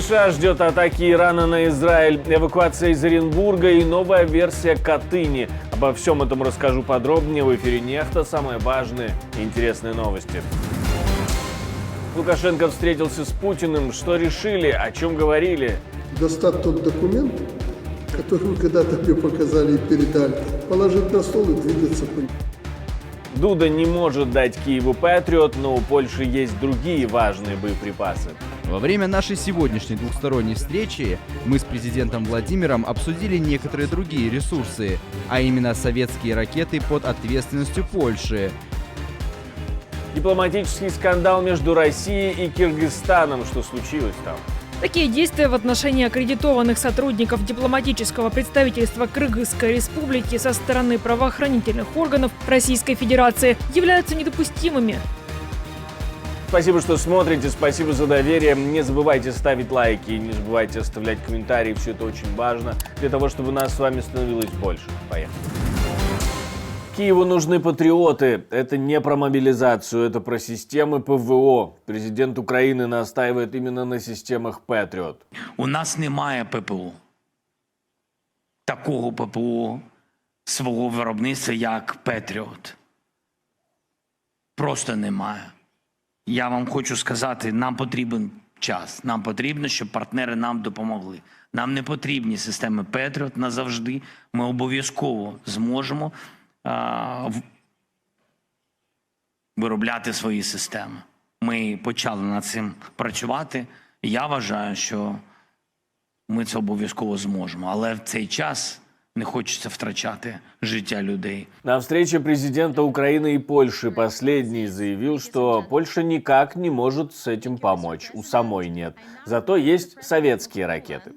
США ждет атаки Ирана на Израиль, эвакуация из Оренбурга и новая версия Катыни. Обо всем этом расскажу подробнее в эфире «Нехта». Самые важные и интересные новости. Лукашенко встретился с Путиным. Что решили, о чем говорили? Достать тот документ, который вы когда-то мне показали и передали, положить на стол и двигаться по нему. Дуда не может дать Киеву Патриот, но у Польши есть другие важные боеприпасы. Во время нашей сегодняшней двухсторонней встречи мы с президентом Владимиром обсудили некоторые другие ресурсы, а именно советские ракеты под ответственностью Польши. Дипломатический скандал между Россией и Кыргызстаном. Что случилось там? Такие действия в отношении аккредитованных сотрудников дипломатического представительства Кыргызской Республики со стороны правоохранительных органов Российской Федерации являются недопустимыми. Спасибо, что смотрите, спасибо за доверие. Не забывайте ставить лайки, не забывайте оставлять комментарии, все это очень важно для того, чтобы нас с вами становилось больше. Поехали. Киеву нужны патриоты. Это не про мобилизацию, это про системы ПВО. Президент Украины настаивает именно на системах Патриот. У нас немає ППО. Такого ППО свого виробництва, як Патріот. Просто немає. Я вам хочу сказати, нам потрібен час. Нам потрібно, щоб партнери нам допомогли. Нам не потрібні системи Патріот назавжди. Ми обов'язково зможемо виробляти свої системи. Ми почали над цим працювати. Я вважаю, що ми це обов'язково зможемо. Але в цей час не хочется втрачати життя людей. На встрече президента Украины и Польши последний заявил, что Польша никак не может с этим помочь. У самой нет. Зато есть советские ракеты.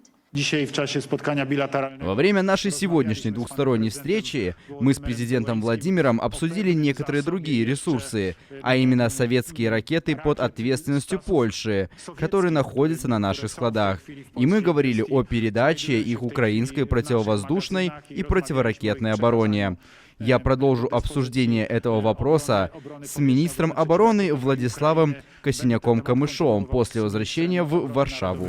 Во время нашей сегодняшней двухсторонней встречи мы с президентом Владимиром обсудили некоторые другие ресурсы, а именно советские ракеты под ответственностью Польши, которые находятся на наших складах. И мы говорили о передаче их украинской противовоздушной и противоракетной обороне. Я продолжу обсуждение этого вопроса с министром обороны Владиславом Косиняком-Камышовым после возвращения в Варшаву.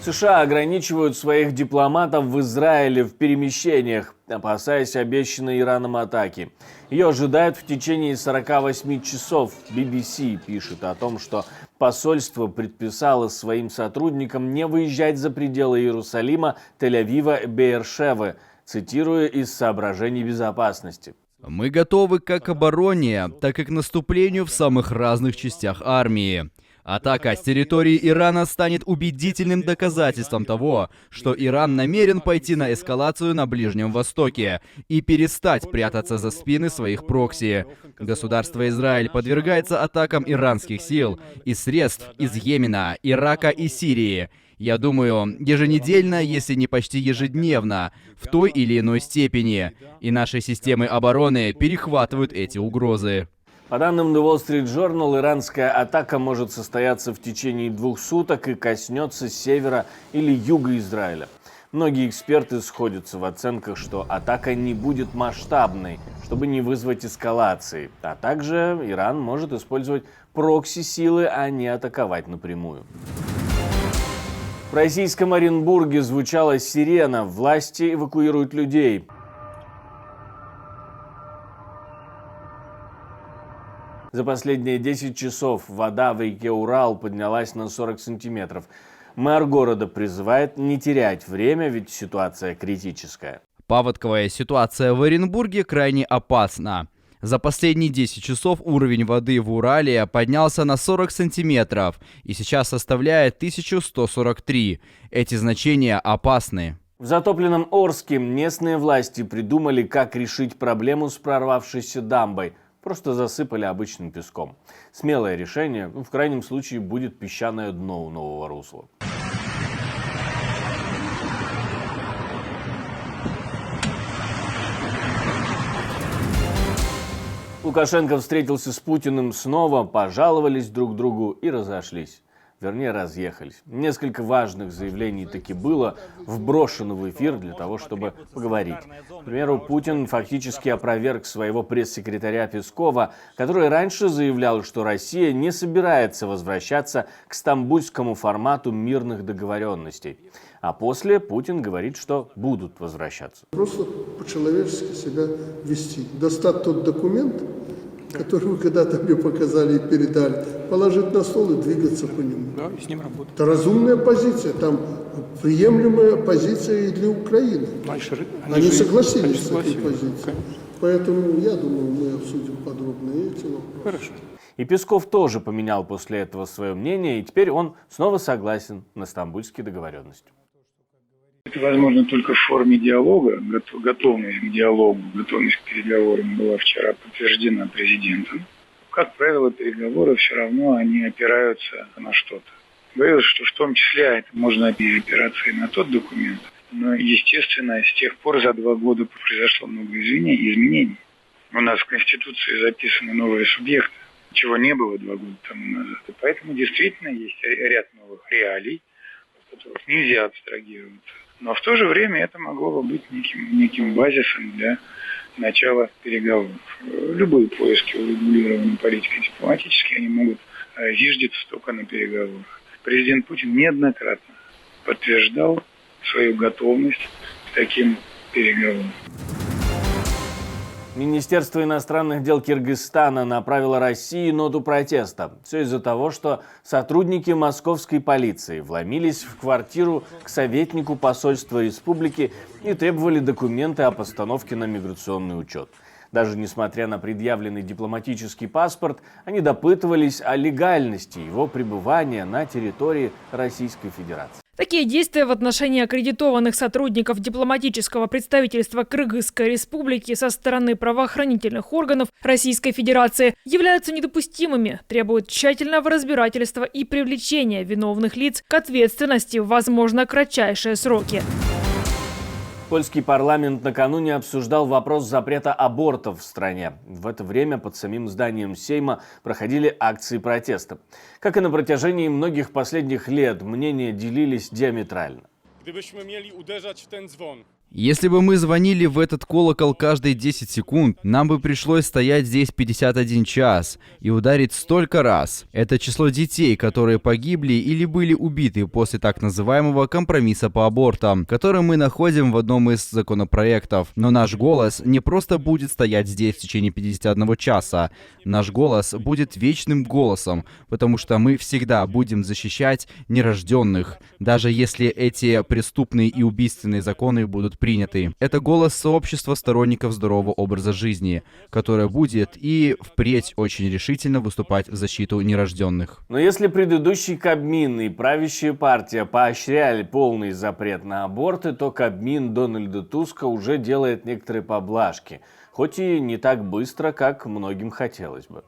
США ограничивают своих дипломатов в Израиле в перемещениях, опасаясь обещанной Ираном атаки. Ее ожидают в течение 48 часов. BBC пишет о том, что посольство предписало своим сотрудникам не выезжать за пределы Иерусалима, Тель-Авива, Беэр-Шевы, цитируя из соображений безопасности. Мы готовы как к обороне, так и к наступлению в самых разных частях армии. Атака с территории Ирана станет убедительным доказательством того, что Иран намерен пойти на эскалацию на Ближнем Востоке и перестать прятаться за спины своих прокси. Государство Израиль подвергается атакам иранских сил и средств из Йемена, Ирака и Сирии. Я думаю, еженедельно, если не почти ежедневно, в той или иной степени. И наши системы обороны перехватывают эти угрозы. По данным The Wall Street Journal, иранская атака может состояться в течение 2 суток и коснется севера или юга Израиля. Многие эксперты сходятся в оценках, что атака не будет масштабной, чтобы не вызвать эскалации. А также Иран может использовать прокси-силы, а не атаковать напрямую. В российском Оренбурге звучала сирена. Власти эвакуируют людей. За последние 10 часов вода в реке Урал поднялась на 40 сантиметров. Мэр города призывает не терять время, ведь ситуация критическая. Паводковая ситуация в Оренбурге крайне опасна. За последние 10 часов уровень воды в Урале поднялся на 40 сантиметров и сейчас составляет 1143. Эти значения опасны. В затопленном Орске местные власти придумали, как решить проблему с прорвавшейся дамбой. Просто засыпали обычным песком. Смелое решение, в крайнем случае будет песчаное дно у нового русла. Лукашенко встретился с Путиным снова, пожаловались друг другу и разошлись. вернее разъехались. Несколько важных заявлений таки было вброшено в эфир для того, чтобы поговорить. К примеру, Путин фактически опроверг своего пресс-секретаря Пескова, который раньше заявлял, что Россия не собирается возвращаться к стамбульскому формату мирных договоренностей. А после Путин говорит, что будут возвращаться. Просто по-человечески себя вести. Достать тот документ, который вы когда-то мне показали и передали, положить на стол и двигаться по нему. Да, и с ним работать. Это разумная позиция, там приемлемая позиция и для Украины. Они согласились с этой позицией. Поэтому, я думаю, мы обсудим подробно эти вопросы. Хорошо. И Песков тоже поменял после этого свое мнение, и теперь он снова согласен на стамбульские договоренности. Это возможно только в форме диалога. Готовность к диалогу, готовность к переговорам была вчера подтверждена президентом. Как правило, переговоры все равно они опираются на что-то. Говорилось, что в том числе это можно опираться и на тот документ. Но, естественно, с тех пор за 2 года произошло много изменений. У нас в Конституции записаны новые субъекты, чего не было 2 года тому назад. И поэтому действительно есть ряд новых реалий, от которых нельзя абстрагироваться. Но в то же время это могло бы быть неким базисом для начала переговоров. Любые поиски урегулирования политики дипломатические, они могут зиждиться только на переговорах. Президент Путин неоднократно подтверждал свою готовность к таким переговорам. Министерство иностранных дел Кыргызстана направило России ноту протеста. Все из-за того, что сотрудники московской полиции вломились в квартиру к советнику посольства республики и требовали документы о постановке на миграционный учет. Даже несмотря на предъявленный дипломатический паспорт, они допытывались о легальности его пребывания на территории Российской Федерации. Такие действия в отношении аккредитованных сотрудников дипломатического представительства Кыргызской Республики со стороны правоохранительных органов Российской Федерации являются недопустимыми, требуют тщательного разбирательства и привлечения виновных лиц к ответственности в, возможно, кратчайшие сроки. Польский парламент накануне обсуждал вопрос запрета абортов в стране. В это время под самим зданием Сейма проходили акции протеста. Как и на протяжении многих последних лет, мнения делились диаметрально. Если бы мы звонили в этот колокол каждые 10 секунд, нам бы пришлось стоять здесь 51 час и ударить столько раз. Это число детей, которые погибли или были убиты после так называемого компромисса по абортам, который мы находим в одном из законопроектов. Но наш голос не просто будет стоять здесь в течение 51 часа. Наш голос будет вечным голосом, потому что мы всегда будем защищать нерожденных, даже если эти преступные и убийственные законы будут приняты. Это голос сообщества сторонников здорового образа жизни, которое будет и впредь очень решительно выступать в защиту нерожденных. Но если предыдущий Кабмин и правящая партия поощряли полный запрет на аборты, то Кабмин Дональда Туска уже делает некоторые поблажки, хоть и не так быстро, как многим хотелось бы.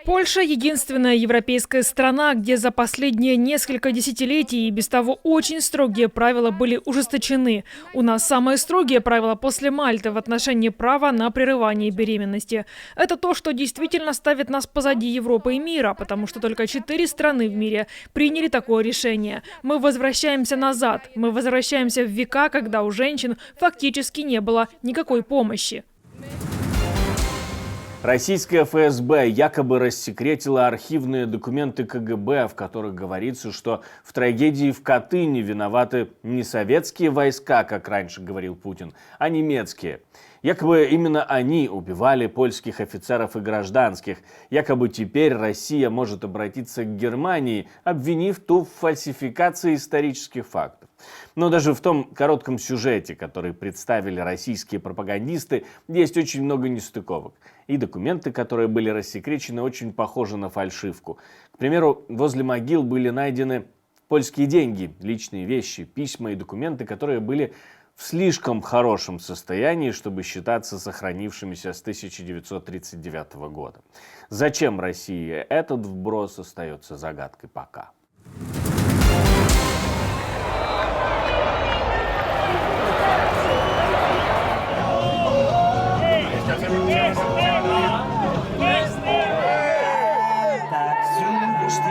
Польша – единственная европейская страна, где за последние несколько десятилетий и без того очень строгие правила были ужесточены. У нас самые строгие правила после Мальты в отношении права на прерывание беременности. Это то, что действительно ставит нас позади Европы и мира, потому что только 4 страны в мире приняли такое решение. Мы возвращаемся назад. Мы возвращаемся в века, когда у женщин фактически не было никакой помощи. Российская ФСБ якобы рассекретила архивные документы КГБ, в которых говорится, что в трагедии в Катыни виноваты не советские войска, как раньше говорил Путин, а немецкие. Якобы именно они убивали польских офицеров и гражданских. Якобы теперь Россия может обратиться к Германии, обвинив ту в фальсификации исторических фактов. Но даже в том коротком сюжете, который представили российские пропагандисты, есть очень много нестыковок. И документы, которые были рассекречены, очень похожи на фальшивку. К примеру, возле могил были найдены польские деньги, личные вещи, письма и документы, которые были в слишком хорошем состоянии, чтобы считаться сохранившимися с 1939 года. Зачем России этот вброс, остается загадкой пока. Tak wzdłuż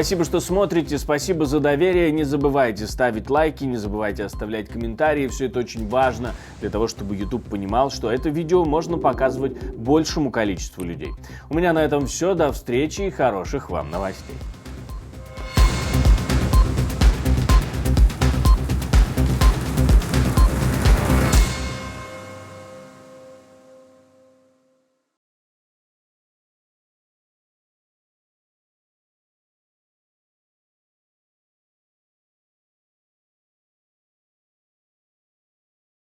Спасибо, что смотрите, спасибо за доверие. Не забывайте ставить лайки, не забывайте оставлять комментарии. Все это очень важно для того, чтобы YouTube понимал, что это видео можно показывать большему количеству людей. У меня на этом все. До встречи и хороших вам новостей.